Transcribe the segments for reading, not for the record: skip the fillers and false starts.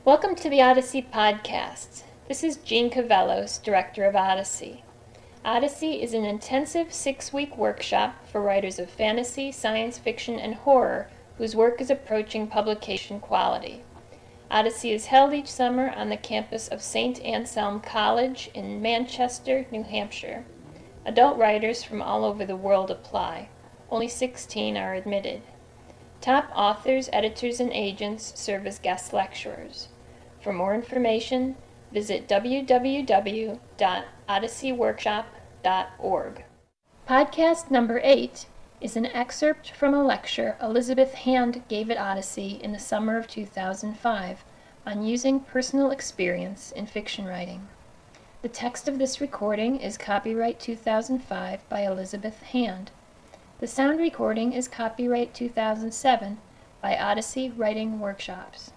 Welcome to the Odyssey podcast. This is Jean Cavellos, director of Odyssey. Odyssey is an intensive 6-week workshop for writers of fantasy, science fiction, and horror whose work is approaching publication quality. Odyssey is held each summer on the campus of St. Anselm College in Manchester, New Hampshire. Adult writers from all over the world apply. Only 16 are admitted. Top authors, editors, and agents serve as guest lecturers. For more information, visit www.odysseyworkshop.org. Podcast number 8 is an excerpt from a lecture Elizabeth Hand gave at Odyssey in the summer of 2005 on using personal experience in fiction writing. The text of this recording is copyright 2005 by Elizabeth Hand. The sound recording is copyright 2007 by Odyssey Writing Workshops.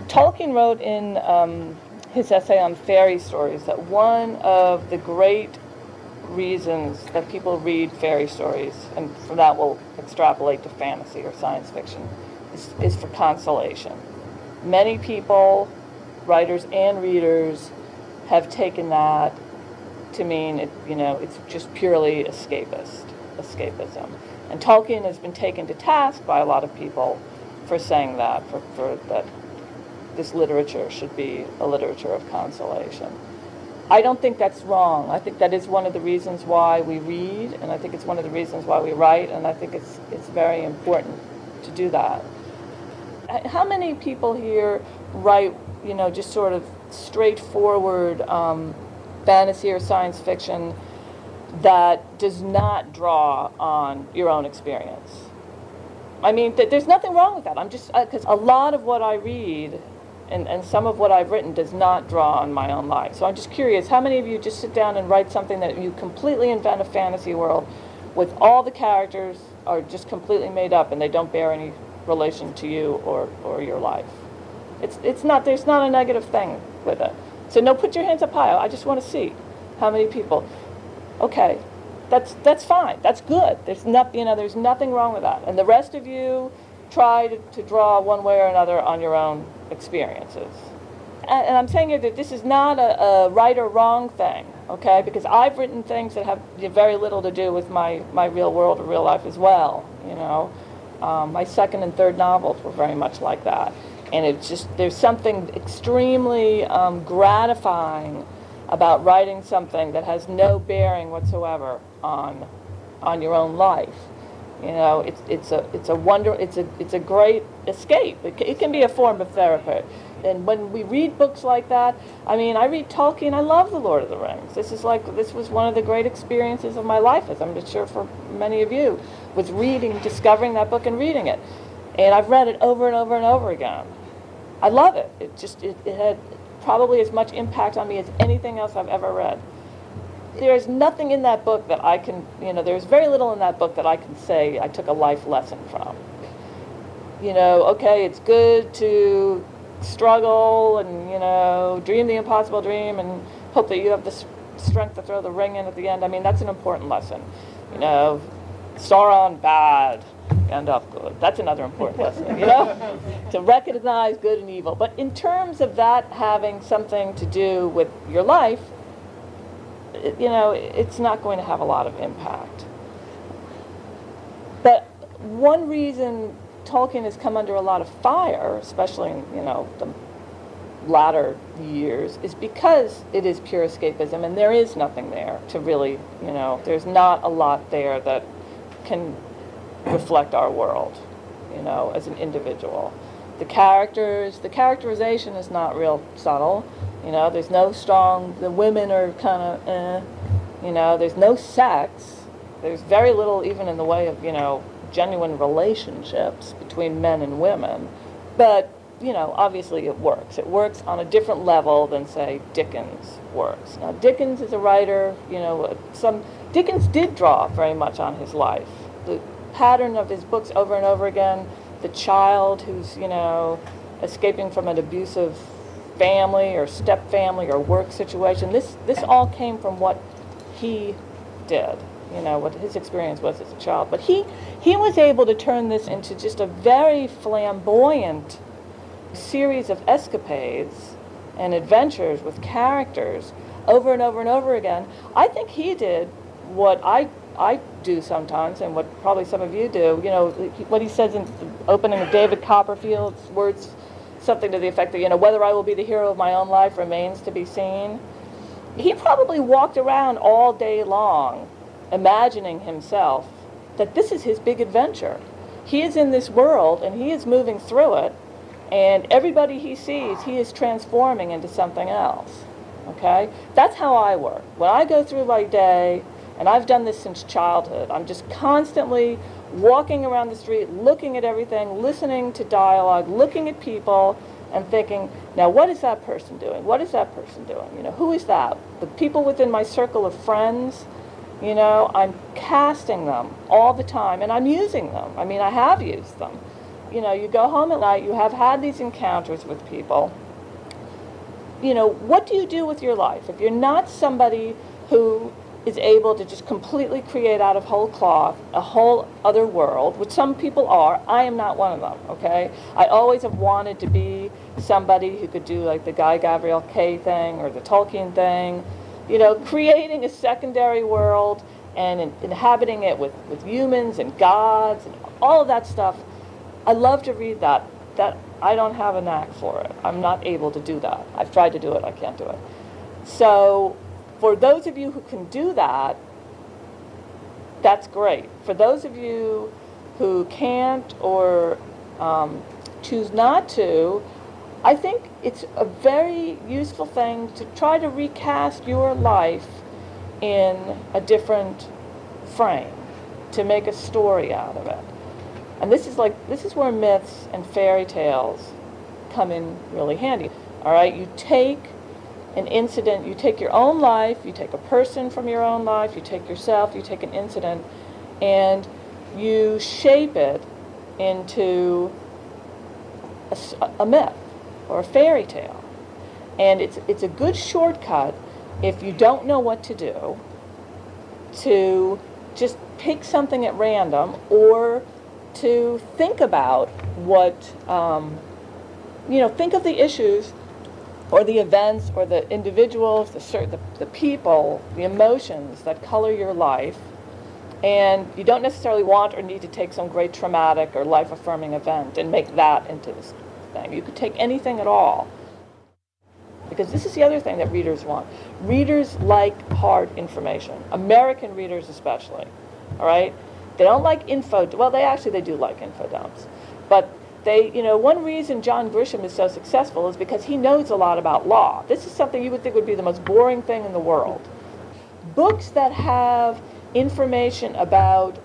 Tolkien wrote in his essay on fairy stories that one of the great reasons that people read fairy stories, and from that we'll extrapolate to fantasy or science fiction, is for consolation. Many people, writers and readers, have taken that to mean it's just purely escapism. And Tolkien has been taken to task by a lot of people for saying that, for that this literature should be a literature of consolation. I don't think that's wrong. I think that is one of the reasons why we read, and I think it's one of the reasons why we write, and I think it's very important to do that. How many people here write, just sort of straightforward fantasy or science fiction that does not draw on your own experience? I mean, there's nothing wrong with that. I'm just, because a lot of what I read and some of what I've written does not draw on my own life. So I'm just curious, how many of you just sit down and write something that you completely invent a fantasy world with all the characters are just completely made up and they don't bear any relation to you or your life? There's not a negative thing with it. So no, put your hands up high. I just want to see how many people. Okay, that's fine. That's good. There's nothing wrong with that. And the rest of you try to draw one way or another on your own experiences. And I'm saying here that this is not a right or wrong thing, okay? Because I've written things that have very little to do with my real world or real life as well, My second and third novels were very much like that. And it's just, there's something extremely gratifying about writing something that has no bearing whatsoever on your own life. It's a great escape. It can be a form of therapy. And when we read books like that, I read Tolkien. I love The Lord of the Rings. This was one of the great experiences of my life, as I'm sure for many of you, was discovering that book and reading it. And I've read it over and over and over again. I love it. It had probably as much impact on me as anything else I've ever read. There's nothing in that book that I can, there's very little in that book that I can say I took a life lesson from. Okay, it's good to struggle and, dream the impossible dream and hope that you have the strength to throw the ring in at the end. That's an important lesson. Sauron, bad. Gandalf, good. That's another important lesson, to recognize good and evil. But in terms of that having something to do with your life, it's not going to have a lot of impact. But one reason Tolkien has come under a lot of fire, especially in, the latter years, is because it is pure escapism, and there is nothing there to really, there's not a lot there that can reflect our world, as an individual. The characterization is not real subtle. There's no strong, the women are kind of, there's no sex. There's very little even in the way of, genuine relationships between men and women. But, obviously it works. It works on a different level than, say, Dickens works. Now, Dickens is a writer, Dickens did draw very much on his life. The pattern of his books over and over again, the child who's, escaping from an abusive family or step-family or work situation, this all came from what he did, what his experience was as a child. But he was able to turn this into just a very flamboyant series of escapades and adventures with characters over and over and over again. I think he did what I do sometimes, and what probably some of you do. You know, what he says in the opening of David Copperfield's words, something to the effect that, you know, whether I will be the hero of my own life remains to be seen. He probably walked around all day long imagining himself that this is his big adventure. He is in this world and he is moving through it, and everybody he sees, he is transforming into something else. Okay? That's how I work. When I go through my day, and I've done this since childhood, I'm just constantly walking around the street, looking at everything, listening to dialogue, looking at people, and thinking, now what is that person doing? What is that person doing? You know, who is that? The people within my circle of friends, you know, I'm casting them all the time, and I'm using them. I mean, I have used them. You know, you go home at night, you have had these encounters with people. You know, what do you do with your life? If you're not somebody who is able to just completely create out of whole cloth a whole other world, which some people are, I am not one of them, okay? I always have wanted to be somebody who could do like the Guy Gavriel Kay thing or the Tolkien thing, you know, creating a secondary world and inhabiting it with humans and gods and all of that stuff. I love to read that. That I don't have a knack for it. I'm not able to do that. I've tried to do it, I can't do it. So for those of you who can do that, that's great. For those of you who can't or choose not to, I think it's a very useful thing to try to recast your life in a different frame, to make a story out of it. And this is where myths and fairy tales come in really handy. All right, you take an incident, you take your own life, you take a person from your own life, you take yourself, you take an incident, and you shape it into a myth or a fairy tale. And it's a good shortcut if you don't know what to do, to just pick something at random, or to think about what, think of the issues or the events or the individuals, the people, the emotions that color your life. And you don't necessarily want or need to take some great traumatic or life-affirming event and make that into this thing. You could take anything at all. Because this is the other thing that readers want. Readers like hard information. American readers especially. All right? They don't like they do like info dumps. But one reason John Grisham is so successful is because he knows a lot about law. This is something you would think would be the most boring thing in the world. Books that have information about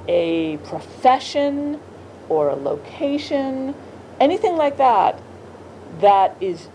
a profession or a location, anything like that, that is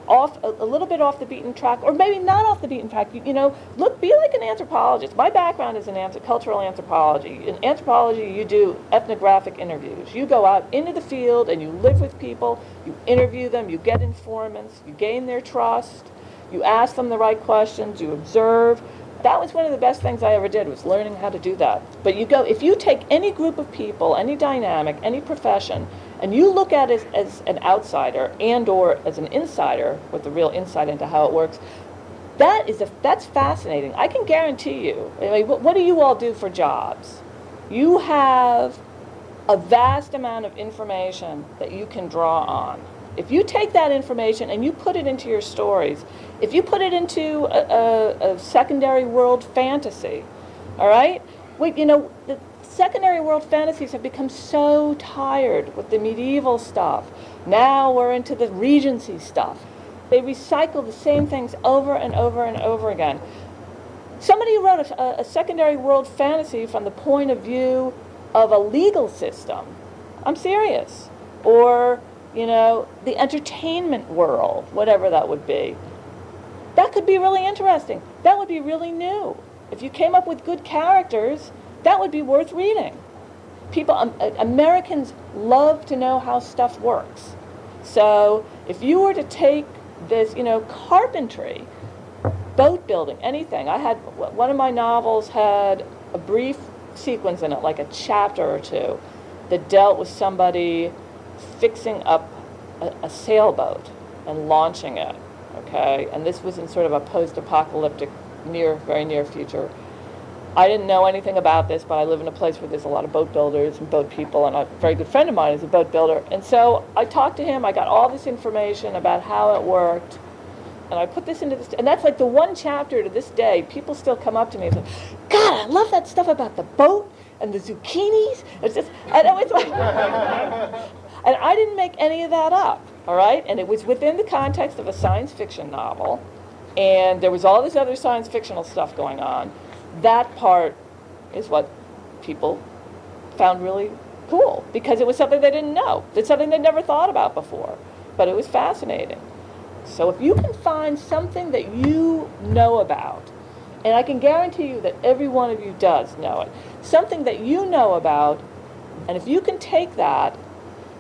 a little bit off the beaten track, or maybe not off the beaten track. Be like an anthropologist. My background is in cultural anthropology. In anthropology, you do ethnographic interviews. You go out into the field and you live with people, you interview them, you get informants, you gain their trust, you ask them the right questions, you observe. That was one of the best things I ever did, was learning how to do that. But if you take any group of people, any dynamic, any profession, and you look at it as an outsider and or as an insider with the real insight into how it works, that's fascinating. I can guarantee you, what do you all do for jobs? You have a vast amount of information that you can draw on. If you take that information and you put it into your stories, if you put it into a secondary world fantasy, all right? The secondary world fantasies have become so tired with the medieval stuff. Now we're into the Regency stuff. They recycle the same things over and over and over again. Somebody wrote a secondary world fantasy from the point of view of a legal system. I'm serious. Or, the entertainment world, whatever that would be. That could be really interesting. That would be really new. If you came up with good characters, that would be worth reading. Americans love to know how stuff works. So if you were to take this, carpentry, boat building, anything. One of my novels had a brief sequence in it, like a chapter or two, that dealt with somebody fixing up a sailboat and launching it, okay? And this was in sort of a post-apocalyptic, very near future. I didn't know anything about this, but I live in a place where there's a lot of boat builders and boat people, and a very good friend of mine is a boat builder. And so I talked to him, I got all this information about how it worked, and I put this into this, and that's like the one chapter to this day. People still come up to me and say, God, I love that stuff about the boat and the zucchinis. It's just, and it was like, and I didn't make any of that up, all right? And it was within the context of a science fiction novel, and there was all this other science fictional stuff going on. That part is what people found really cool, because it was something they didn't know. It's something they'd never thought about before, but it was fascinating. So if you can find something that you know about, and I can guarantee you that every one of you does know it, something that you know about, and if you can take that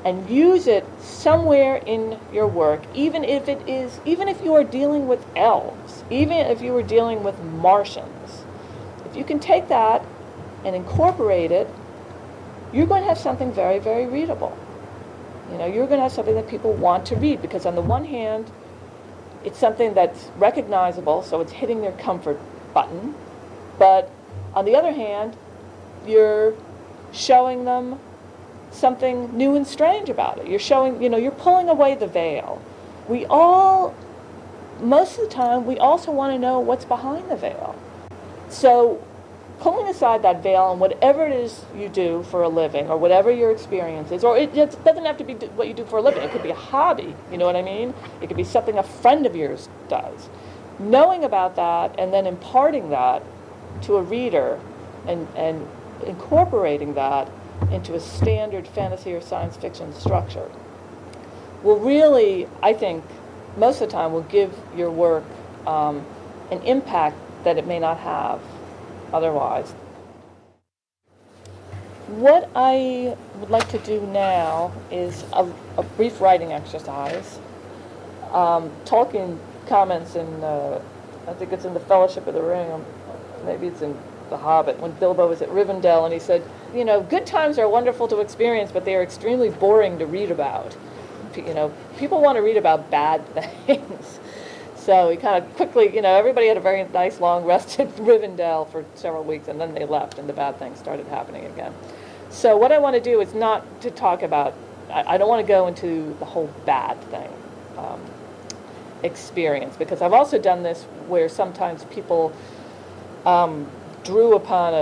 and use it somewhere in your work, even if you are dealing with elves, even if you are dealing with Martians, if you can take that and incorporate it, you're going to have something very, very readable. You know, you're going to have something that people want to read, because on the one hand, it's something that's recognizable, so it's hitting their comfort button. But on the other hand, you're showing them something new and strange about it. You're showing, you're pulling away the veil. Most of the time, we also want to know what's behind the veil. So pulling aside that veil and whatever it is you do for a living, or whatever your experience is, or it doesn't have to be what you do for a living. It could be a hobby, you know what I mean? It could be something a friend of yours does. Knowing about that and then imparting that to a reader and incorporating that into a standard fantasy or science fiction structure will really, I think, most of the time will give your work an impact that it may not have otherwise. What I would like to do now is a brief writing exercise. Tolkien comments in, I think it's in the Fellowship of the Ring, maybe it's in The Hobbit, when Bilbo was at Rivendell, and he said, good times are wonderful to experience, but they are extremely boring to read about. People want to read about bad things. So he kind of quickly, everybody had a very nice long rest at Rivendell for several weeks, and then they left, and the bad things started happening again. So what I want to do is not to talk about, I don't want to go into the whole bad thing experience, because I've also done this where sometimes people drew upon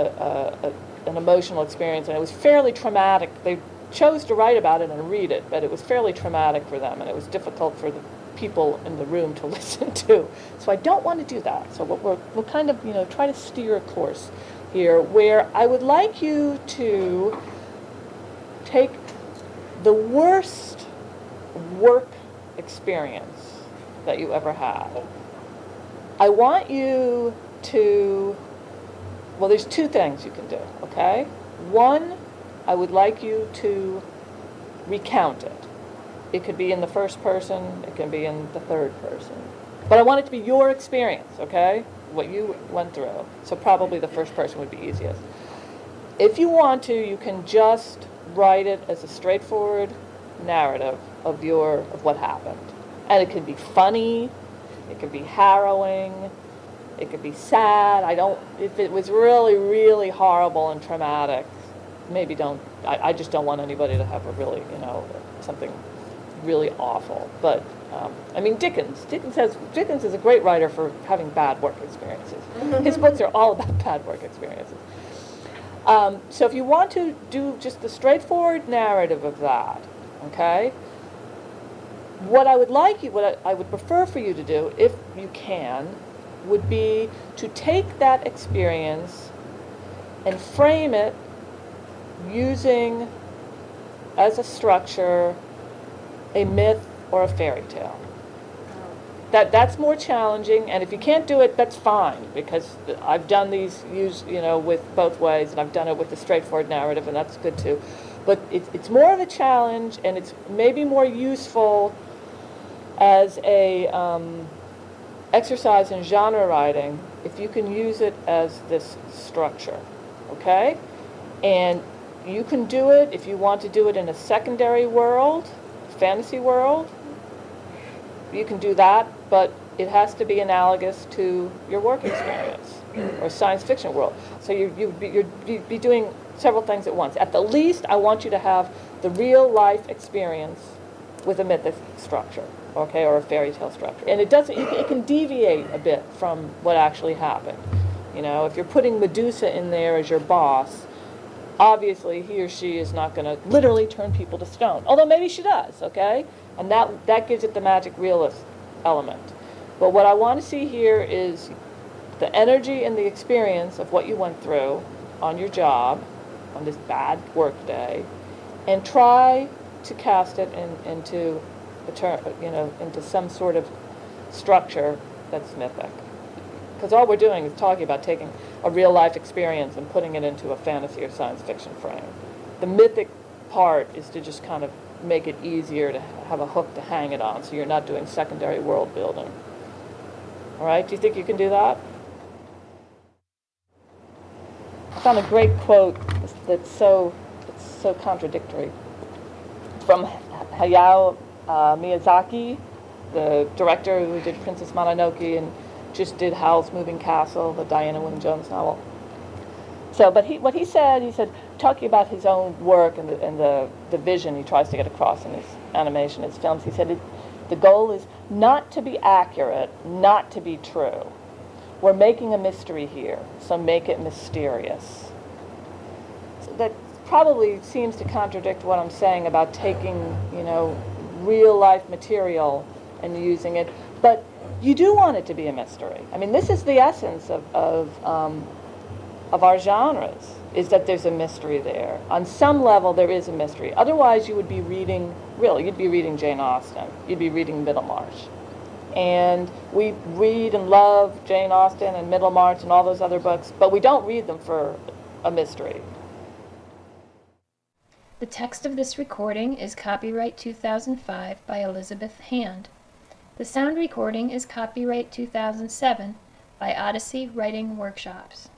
an emotional experience, and it was fairly traumatic. They chose to write about it and read it, but it was fairly traumatic for them, and it was difficult for the people in the room to listen to. So I don't want to do that. So we'll kind of, try to steer a course here where I would like you to take the worst work experience that you ever had. I want you to, there's two things you can do, okay? One, I would like you to recount it. It could be in the first person, it can be in the third person. But I want it to be your experience, okay? What you went through. So probably the first person would be easiest. If you want to, you can just write it as a straightforward narrative of what happened. And it can be funny, it could be harrowing, it could be sad. If it was really, really horrible and traumatic, maybe I just don't want anybody to have a really, something really awful. But Dickens is a great writer for having bad work experiences. His books are all about bad work experiences. So if you want to do just the straightforward narrative of that, okay, what I would prefer for you to do, if you can, would be to take that experience and frame it using as a structure a myth or a fairy tale. That's more challenging, and if you can't do it, that's fine, because I've done these with both ways, and I've done it with the straightforward narrative, and that's good too. But it's more of a challenge, and it's maybe more useful as a exercise in genre writing if you can use it as this structure, okay? And you can do it if you want to do it in a secondary world, fantasy world, you can do that, but it has to be analogous to your work experience or science fiction world. So you'd be doing several things at once. At the least, I want you to have the real life experience with a mythic structure, okay, or a fairy tale structure. And it can deviate a bit from what actually happened. You know, if you're putting Medusa in there as your boss, obviously he or she is not going to literally turn people to stone. Although maybe she does, okay? And that gives it the magic realist element. But what I want to see here is the energy and the experience of what you went through on your job, on this bad work day, and try to cast it into into some sort of structure that's mythic. Because all we're doing is talking about taking a real life experience and putting it into a fantasy or science fiction frame. The mythic part is to just kind of make it easier to have a hook to hang it on, so you're not doing secondary world building. All right, do you think you can do that? I found a great quote that's so contradictory from Hayao Miyazaki, the director who did Princess Mononoke and just did Howl's Moving Castle, the Diana Wynne Jones novel. So, but what he said, talking about his own work and the vision he tries to get across in his animation, his films, he said the goal is not to be accurate, not to be true. We're making a mystery here, so make it mysterious. So that probably seems to contradict what I'm saying about taking, real life material and using it, but you do want it to be a mystery. I mean, this is the essence of our genres, is that there's a mystery there. On some level, there is a mystery. Otherwise, you would be reading, you'd be reading Jane Austen. You'd be reading Middlemarch. And we read and love Jane Austen and Middlemarch and all those other books, but we don't read them for a mystery. The text of this recording is copyright 2005 by Elizabeth Hand. The sound recording is copyright 2007 by Odyssey Writing Workshops.